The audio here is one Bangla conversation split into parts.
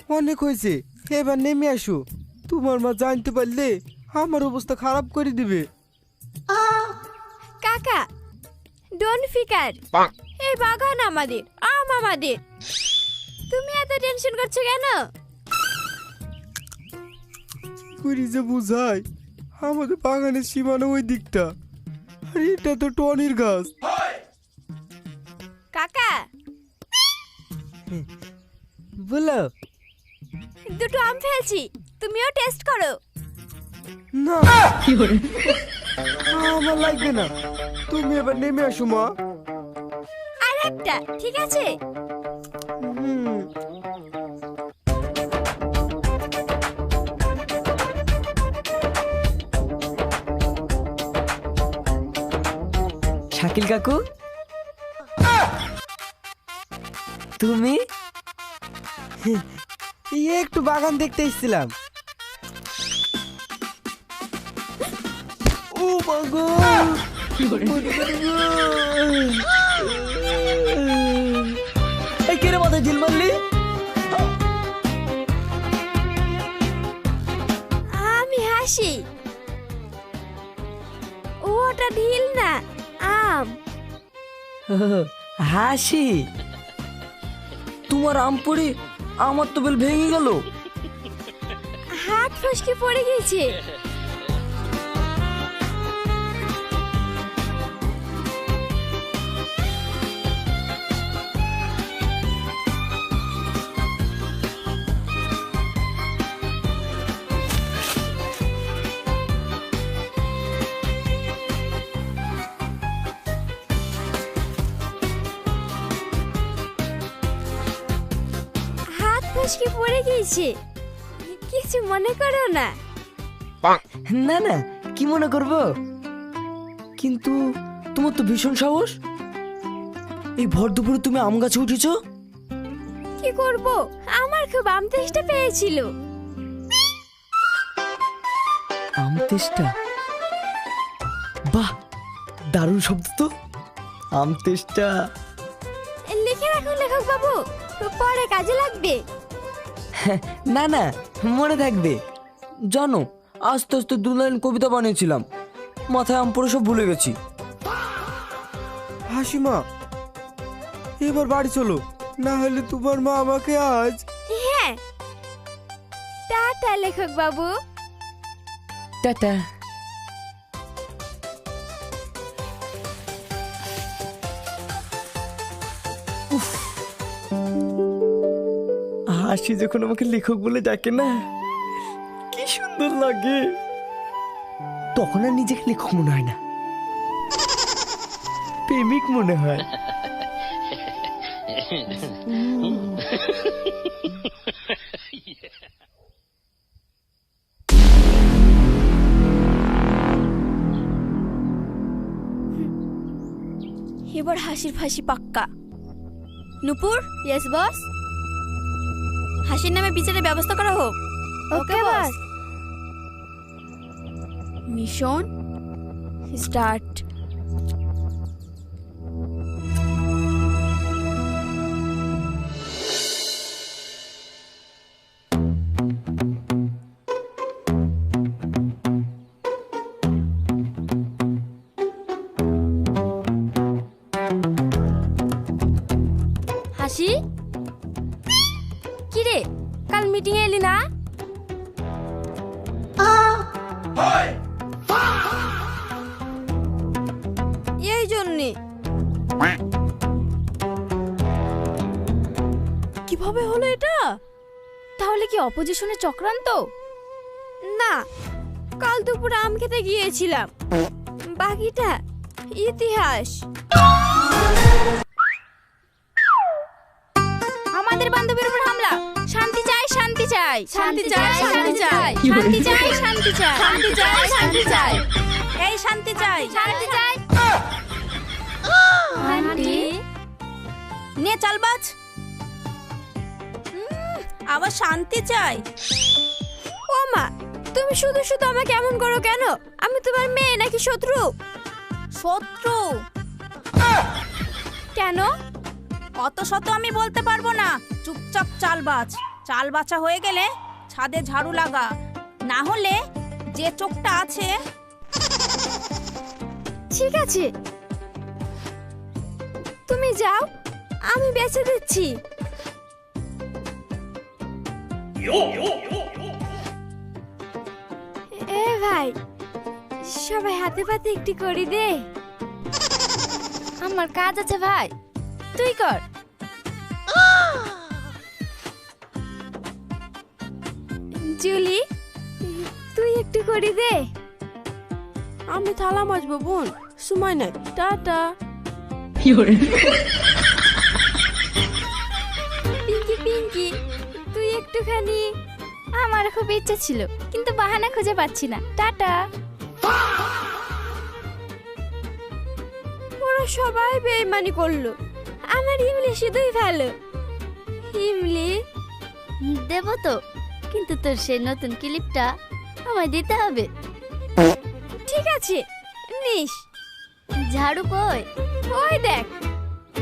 অনেক হয়েছে, এবার নেমে আসো। তোমার মা জানতে পারলে আমার অবস্থা খারাপ করে দিবে। কাকা ডোন্ট ফিকার, এই বাগান আমাদের, আম আমাদের। তুমি এত টেনশন করছো কেন? করি যে বুঝাই, আমাদের বাগানের সীমানা ওই দিকটা, আর এটা তো টনির গাছ। কাকা বলো। দুটো আম ফেলছি, তুমিও টেস্ট করো। না, আমার লাগবে না, তুমি এবার নেমে আসো মা। আর একটা, ঠিক আছে? হুম। শাকিল কাকু, তুমি? একটু বাগান দেখতে এসেছিলাম। ও বাগো, এই কেরে মাথায় ঢিল মারলি? আমি হাসি, ওটা ঢিল না, আম। হাসি? তোমার আম পড়ে আমার তো বেল ভেঙে গেল। হাত ফসকে পড়ে গেছে। হাত ফসকে পড়ে গেছে, কিছু মনে করো না। না না, কি মনে করব? কিন্তু তোমার তো ভীষণ সাহস। এই ভর দুপুরে তুমি আম গাছে উঠেছো? কি করব, আমার খুব আম তেষ্টা পেয়েছিল। আম তেষ্টা? বাহ, দারুণ শব্দ তো, আম তেষ্টা। লিখে রাখুন লেখক বাবু, পরে কাজে লাগবে। না না, মনে থাকবে। জানো, আস্তে আস্তে 2 লাইন কবিতা বানিয়েছিলাম, মাথায় আম পড়ে সব ভুলে গেছি। হাসিমা, এবার বাড়ি চলো, না হলে তোমার মা আমাকে আজ। হ্যাঁ, টাটা লেখক বাবু। টাটা। হাসি যখন আমাকে লেখক বলে ডাকে না, কি সুন্দর লাগে। তখন আর নিজেকে লেখক মনে হয় না, প্রেমিক মনে হয়। এবার হাসির ফাঁসি পাক্কা। নুপুর। Yes boss. হাসির নামে বিচারের ব্যবস্থা করা হোক। Okay boss. Mission start. হাসি, কি রে, কাল মিটিং এ এলি না? এই জন্যে। কিভাবে হলো এটা? তাহলে কি অপোজিশনের চক্রান্ত? না, কাল দুপুরে আম খেতে গিয়েছিলাম, বাকিটা ইতিহাস। আমাদের বান্ধবীর উপর হামলা। শান্তি চাই, শান্তি চাই, শান্তি চাই, শান্তি চাই, শান্তি চাই, শান্তি চাই, শান্তি চাই, শান্তি চাই, এই শান্তি চাই, শান্তি চাই। আন্টি নে চালবাজ, আবার শান্তি চাই। ও মা, তুমি শুধু শুধু আমাকে এমন করো কেন? আমি তোমার মেয়ে নাকি শত্রু? শত্রু? কেন? অত শত আমি বলতে পারবো না, চুপচাপ চালবাজ। চাল বাছা হয়ে গেলে ছাদে ঝাড়ু লাগা, না হলে যে চোখটা আছে। ঠিক আছে, তুমি যাও, আমি বেঁচে দিচ্ছি। এ ভাই, সবাই হাতে পাতে একটু করে দে। আমার কাজ আছে ভাই, তুই কর। জুলি, তুই একটু করে দে। আমি থালা মাজবো বোন, সময় নাই, টাটা। পিঙ্কি পিঙ্কি, তুই একটুখানি। আমার খুব ইচ্ছা ছিল, কিন্তু বাহানা খুঁজে পাচ্ছি না। টাটা। ওরা সবাই বেইমানি করলো, আমার ইমলি শুধুই ভালো। ইমলি, দেব তো, কিন্তু তোর সেই নতুন ক্লিপটা আমায় দিতে হবে। ঠিক আছে, নিস। ঝাড়ু কই? ওই দেখ।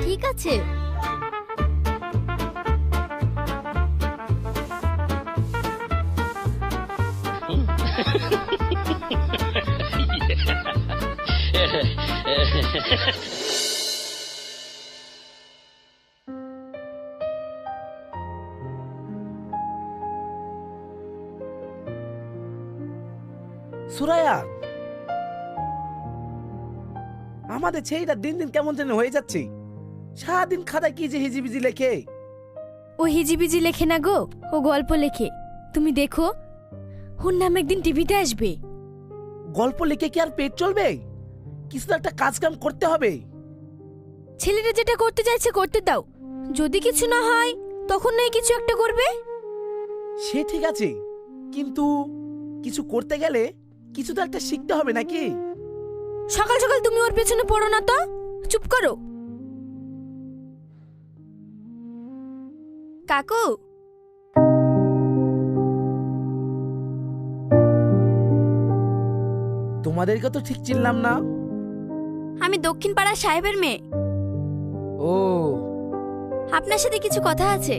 ঠিক আছে। সুরাইয়া, আমাদের ছেলেটা দিন দিন কেমন যেন হয়ে যাচ্ছে। সারাদিন খাতায় কি যে হিজিবিজি লেখে। ও হিজিবিজি লেখে না গো, ও গল্প লেখে। তুমি দেখো, ওর নাম একদিন টিভিতে আসবে। গল্প লিখে কি আর পেট চলবে? কিছু তো একটা কাজ কাম করতে হবে। ছেলেটা যেটা করতে চাইছে করতে দাও, যদি কিছু না হয় তখন নয় কিছু একটা করবে। সে ঠিক আছে, কিন্তু কিছু করতে গেলে কিছু তো একটা শিখতে হবে নাকি? সকাল সকাল তুমি ওর পেছনে পড়ো না তো, চুপ করো। কাকু, তোমাদেরকে তো ঠিক চিনলাম না। আমি দক্ষিণ পাড়া সাহেবের মেয়ে। ও, আপনার সাথে কিছু কথা আছে।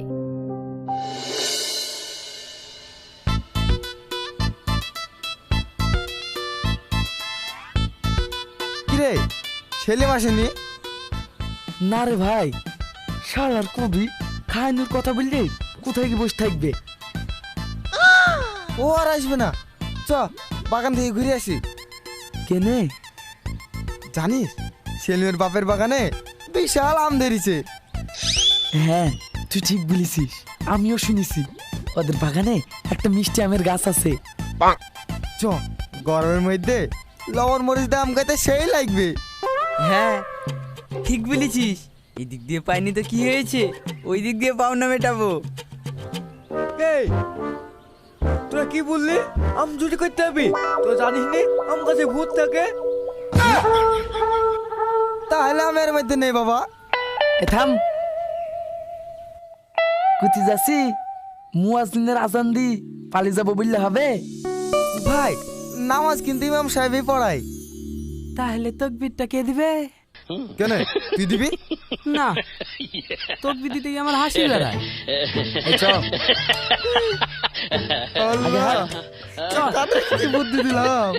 কিরে, ছেলে আসেনি? না রে ভাই, শালার কবি খায়নুর কথা বললে কোথায় কি বসে থাকবে। ও আর আসবে না, চ বাগান থেকে ঘুরে আসি। কেনে? জানিস, সেলিমের বাপের বাগানে বিশাল আম ধরেছে। হ্যাঁ, তুই ঠিক বলেছিস, আমিও শুনেছি ওদের বাগানে একটা মিষ্টি আমের গাছ আছে। চ, গরমের মধ্যে লবণ মরিচ দিয়ে আম খাইতে সেই লাগবে। হ্যাঁ, ঠিক বলেছিস। এদিক দিয়ে পাইনি তো কি হয়েছে, ওই দিক দিয়ে পাওনা মেটাবো। এই, তোরা কি বললি? আম চুরি করতে হবে? তোরা জানিস নি আম গাছে ভূত থাকে? তাহলে আমের মধ্যে নেই বাবা। এ থাম, কুতি যাচ্ছি, মুয়াজ্জিনের আজান দি পালি যাবো বললে হবে? ভাই, নামাজ কিন্তু ইমাম সাহেবই পড়ায়। তাহলে তকবিরটা কে দিবে? কেন, তুই দিবি? না, তকবির দিতে গিয়ে আমার হাসি বেড়ায়। এই চল। আল্লাহ, তাদের কি বুদ্ধি দিলাম।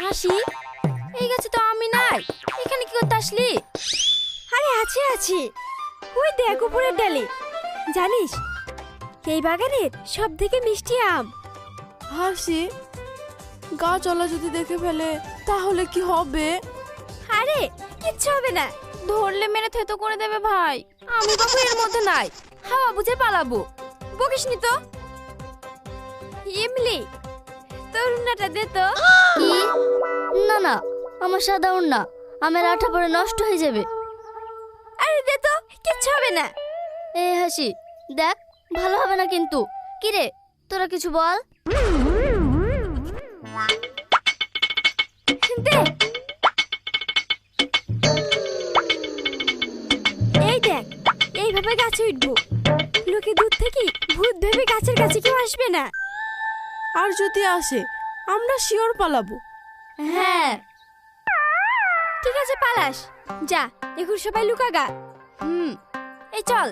হাসি, এই গাছে তো আমি নাই, এখানে কি করতে আসলি? আরে আছে আছে, ওই দেখ উপরের ডালে। জানিস, এই বাগানের সব থেকে মিষ্টি আম। হাসি, গাছওয়ালা যদি দেখে ফেলে তাহলে কি হবে? আরে কিচ্ছু হবে না, ধরলে মেরে থেতো করে দেবে ভাই। আমি বাবু এর মধ্যে নাই, হাওয়া বুঝে পালাবো। বকিসনি তো। ইমলি, তোর উন্নাটা দে তো। কি? না না, আমার সাদা উন্না, আমার আঠা পরে নষ্ট হয়ে যাবে। আরে দে তো, কিচ্ছু হবে না। এই হাসি, দেখ ভালো হবে না কিন্তু। কি রে, তোরা কিছু বল। দে। এই দেখ, এইভাবে গাছে উঠবো। লোকে দূর থেকে ভূত ভেবে গাছের কাছে কেউ আসবে না। আর যদি আসে আমরা শিওর পালাবো। হ্যাঁ ঠিক আছে পালাস যা এখন সবাই লুকাগা। এই চল।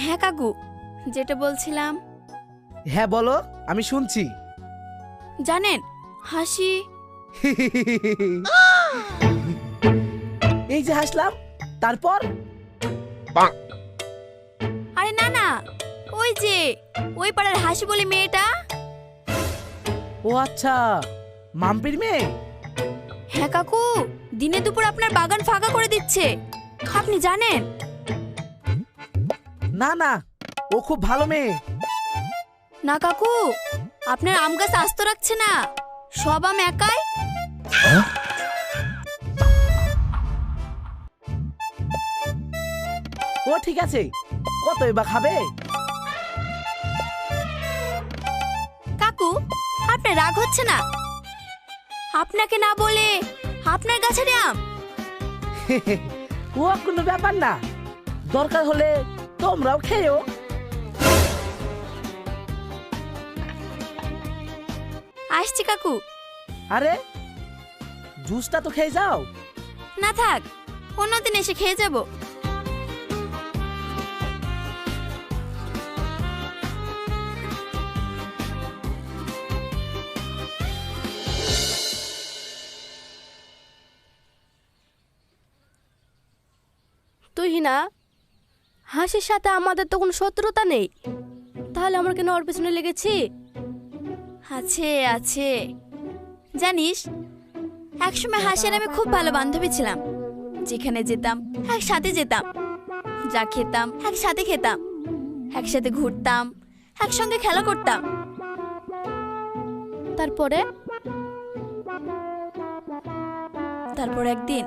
হ্যাঁ কাকু, যেটা বলছিলাম, হ্যাঁ বলো, আমি শুনছি। জানেন হাসি, এই যে হাসলাম, তারপর? আরে না না, ওই যে ওই পাড়ার হাসি বলে মেয়েটা। ও আচ্ছা, মাম্পির মেয়ে। হ্যাঁ কাকু, দিনে দুপুর আপনার বাগান ফাঁকা করে দিচ্ছে, আপনি জানেন? না না, ও খুব ভালো মেয়ে। না কাকু, আপনার আম গাছ আস্ত রাখছে না, সব আম একাই। ও ঠিক আছে, কতই বা খাবে? কাকু, আপনার রাগ হচ্ছে না? আপনাকে না বলে আপনার গাছের আম। ও কোনো ব্যাপার না, দরকার হলে তোমরাও খেয়েও। আসছি কাকু। আরে জুসটা তো খেয়ে যাও। না থাক, অন্যদিন এসে খেয়ে যাব। তুই না হাসির সাথে আমাদের তো কোনো শত্রুতা নেই, তাহলে আমরা কেন ওর পেছনে লেগেছি? আছে আছে, জানিস একসময় হাসির আমি খুব ভালো বান্ধবী ছিলাম। যেখানে যেতাম একসাথে যেতাম, যা খেতাম একসাথে খেতাম, একসাথে ঘুরতাম, একসঙ্গে খেলা করতাম। তারপরে তারপর একদিন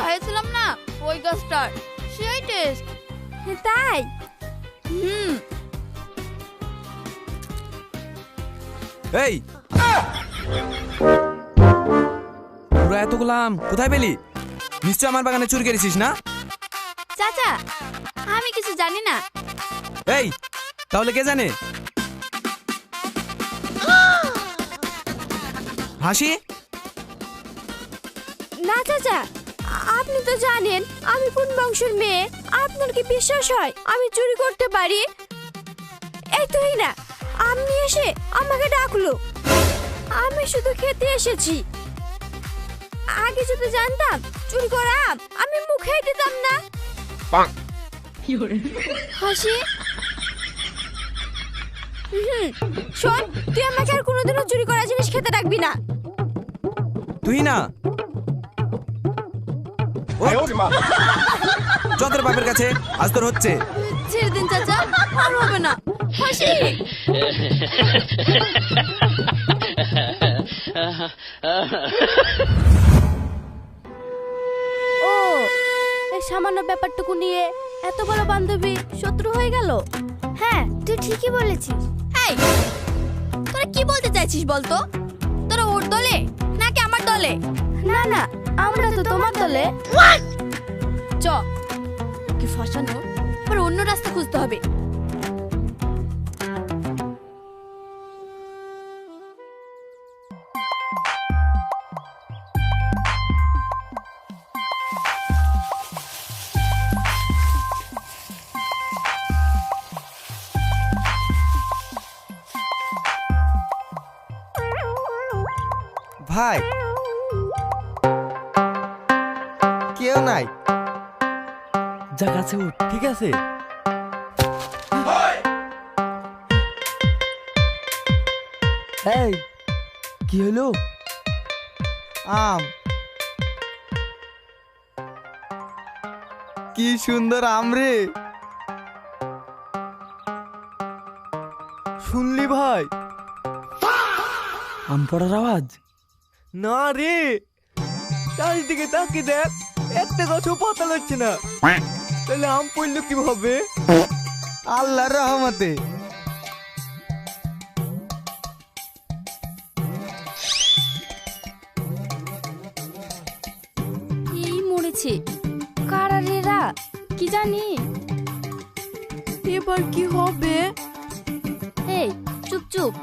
খাইয়েছিলাম না ওই গাছটার, সেই টেস্ট। তাই? এই তোরা এতগুলো আম কোথায় পেলি? নিশ্চয় আমার বাগানে চুরি করেছিস না? চাচা, আমি কিছু জানি না। এই তাহলে কে জানে? হাসি? না চাচা, আপনি তো জানেন আমি কোন বংশের মেয়ে। আপনার কি বিশ্বাস হয় আমি চুরি করতে পারি? এই তুই না, আমি এসে আমাকে ডাকলো, আমি শুধু খেতে এসেছি। আগে যদি জানতাম চুরি করা আম আমি মুখেই দিতাম না। হাসি, শোন, তুই আমাকে আর কোনোদিনও চুরি করা জিনিস খেতে ডাকবি না। তুই না চন্দ্র বাপের কাছে আজ তোর হচ্ছে। ছেড়ে দিন চাচা, আর হবে না। হাসি ও এই সামান্য ব্যাপারটুকু নিয়ে এত বড় বান্ধবী শত্রু হয়ে গেল। হ্যাঁ তুই ঠিকই বলেছিস। এই তোরা কি বলতে চাইছিস বলতো? তোরা ওর দলে নাকি আমার দলে? না না, আমরা তো তোমার দলে। চ কি ফাঁসানো, আবার অন্য রাস্তা খুঁজতে হবে। ভাই কেউ নাই, যা কাছে উঠ। ঠিক আছে। এই কি হলো? আম, কি সুন্দর আম রে। শুনলি ভাই? আম পড়ার আওয়াজ? না রে, চারিদিকে তাকিয়ে দেখ, একটা গাছও পাতা লাগছে না। তাহলে আম পড়লো কিভাবে? আল্লাহর রহমতে। এই মরেছে কারা রে এরা, কি জানি। এবার কি হবে? এই চুপ চুপ।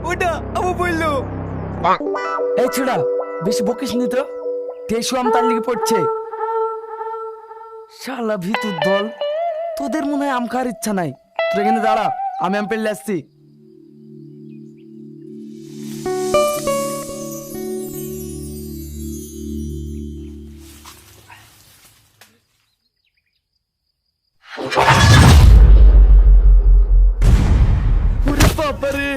ওটা আবার পড়লো। এই ছোড়া, বেশি বকিস নি তো। টেসু আম তার লিগে পড়ছে। শালা ভিতুর দল, তোদের মনে হয় আম খাওয়ার ইচ্ছা নাই। তুই এখানে দাঁড়া, আমি আম পেলে আসছি। ওরে বাবারে,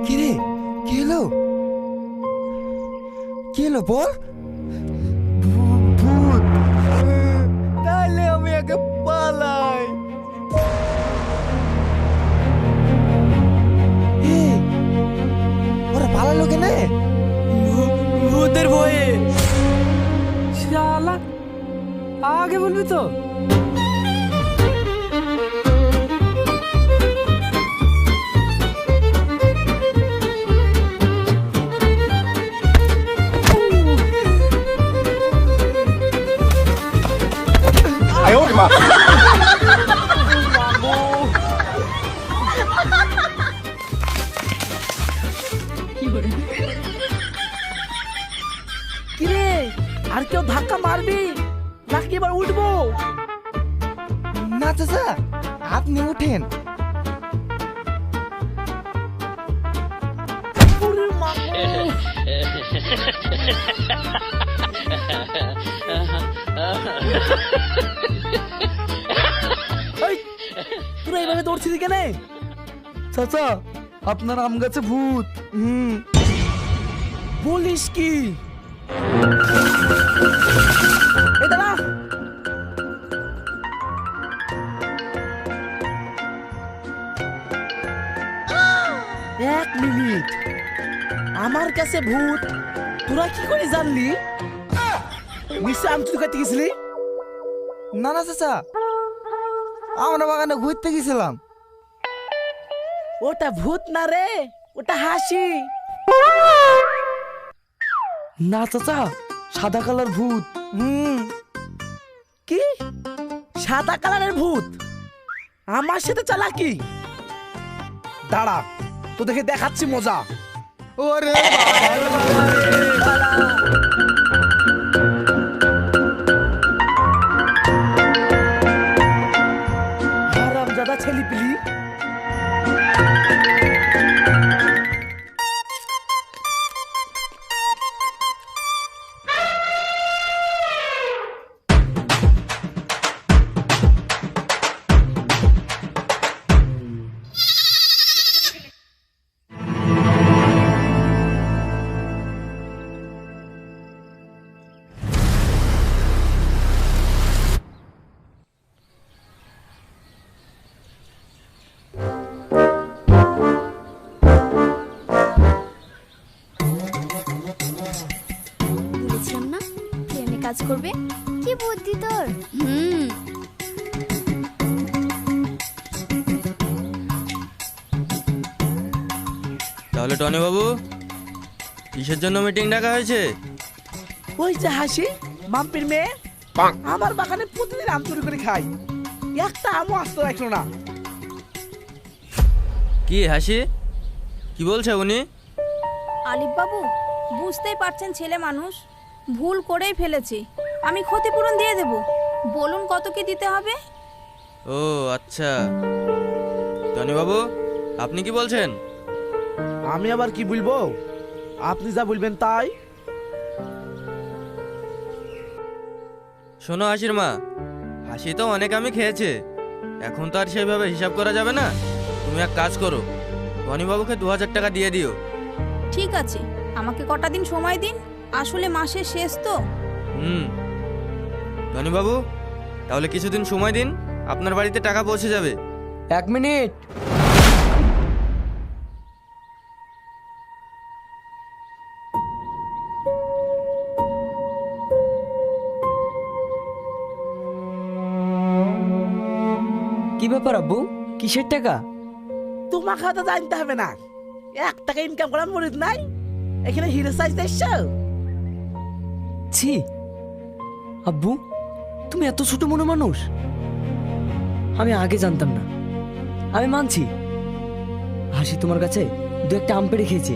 কি রে, কি হলো? কি হলো বল? ভূত। তাহলে আমি আগে পালাই। ওরা পালালো কেন? ভূতের ভয়ে। শালা আগে বলবি তো। কিরে, আর কেউ ধাক্কা মারবি নাকি এবার উঠবো? না চাচা, আপনি উঠেন। ওরে মাগো। এই, তোরা এইভাবে দৌড়ছিলি কেন? চাচা, আপনার আম গাছে ভূত। বলিস কি? এই দাঁড়া। এক মিনিট, আমার কাছে ভূত তোরা কি করে জানলি? নিশ্চয় আম চুরি করতে গেছিলি? না না চাচা, আমরা বাগানে ঘুরতে গেছিলাম। ওটা ভূত না রে, ওটা হাসি। না চাচা, সাদা কালার ভূত। কি সাদা কালারের ভূত? আমার সাথে চালাকি? দাঁড়া, তো দেখে দেখাচ্ছি মজা। ওরে হারামজাদা ছেলে পিলি। করবে। কি বুদ্ধি তোর! হুম। তাহলে টনি বাবু, কিসের জন্য মিটিং ডাকা হয়েছে? ওই যে হাসি, মাম্পির মেয়ে, আমার বাগানে প্রতিদিন আম চুরি করে খাই, একটা আমও আস্ত রাখলো না। কি হাসি, কি বলছে উনি? আলিফ বাবু, বুঝতেই পারছেন ছেলে মানুষ, ভুল করেই ফেলেছি। আমি ক্ষতিপূরণ দিয়ে দেব, বলুন কত কি দিতে হবে? ও আচ্ছা, টনি বাবু আপনি কি বলছেন? আমি আবার কি বলবো, আপনি যা বলবেন তাই। শোনো হাসির মা, হাসি তো অনেক আমি খেয়েছে, এখন তো আর সেইভাবে হিসাব করা যাবে না। তুমি এক কাজ করো, টনি বাবুকে 2000 টাকা দিয়ে দিও। ঠিক আছে, আমাকে কটা দিন সময় দিন, আসলে মাসের শেষ তো। টনি বাবু, তাহলে কিছুদিন সময় দিন, আপনার বাড়িতে টাকা পৌঁছে যাবে। 1 মিনিট। কি ব্যাপার আব্বু, কিসের টাকা? তোমাকে তো জানতে হবে না, 1 টাকা ইনকাম করার মরিদ নাই, এখানে হিরো সাইজ এসছো। ছি আব্বু, তুমি এত ছোট মনে মানুষ। আমি আগে জানতাম না। আমি মানছি হাসি তোমার কাছে 2-1টা আম পেড়ে খেয়েছে,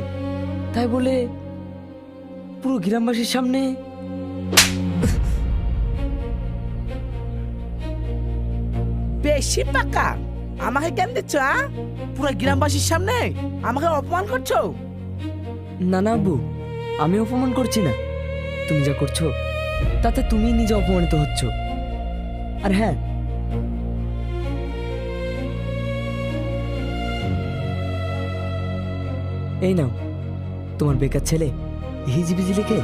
তাই বলে পুরো গ্রামবাসীর সামনে। বেশি পাকা আমাকে কেন দিচ্ছ? পুরো গ্রামবাসীর সামনে আমাকে অপমান করছো। না না আব্বু, আমি অপমান করছি না। তুমি যা করছো তাতে তুমি নিজে অপমানিত হচ্ছ। আর হ্যাঁ, এই নাও, তোমার বেকার ছেলে হিজিবিজি লিখে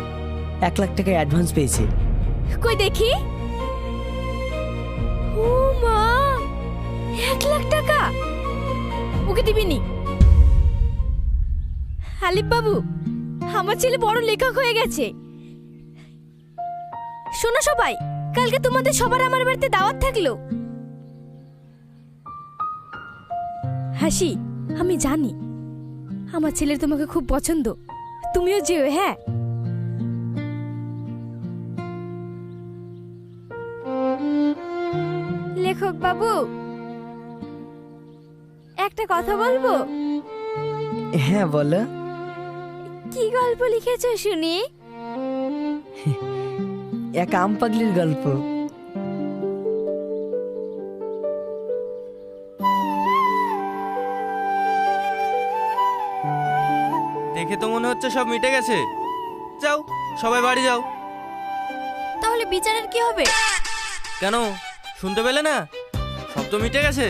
1 লাখ টাকা অ্যাডভান্স পেয়েছে। কই দেখি। ও মা, 1 লাখ টাকা ওকে দিবিনি? আলিফ বাবু, আমার ছেলে বড় লেখক হয়ে গেছে। শোনো সবাই, কালকে তোমাদের সবার আমার বাড়িতে দাওয়াত থাকলো। হাসি, আমি জানি আমার ছেলের তোমাকে খুব পছন্দ, তুমিও যেও। হ্যাঁ, লেখক বাবু, একটা কথা বলবো? হ্যাঁ বলো। কি গল্প লিখেছো শুনি? এক আম পাগলির গল্প। দেখে তো মনে হচ্ছে সব মিটে গেছে। যাও সবাই বাড়ি যাও। তাহলে বিচারের কি হবে? কেন, শুনতে পেলে না? সব তো মিটে গেছে।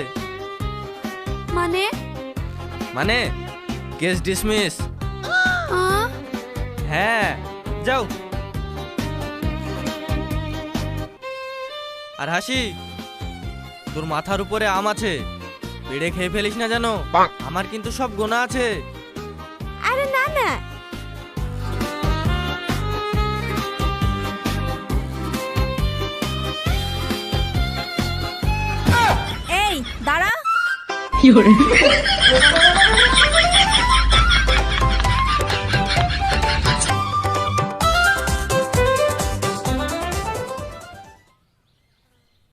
মানে? মানে কেস ডিসমিস। হ্যাঁ যাও। আর হাসি, তোর মাথার উপরে আম আছে, পেড়ে খেয়ে ফেলিস না যেন। আমার কিন্তু সব গোনা আছে। আরে না না, এই দাঁড়া।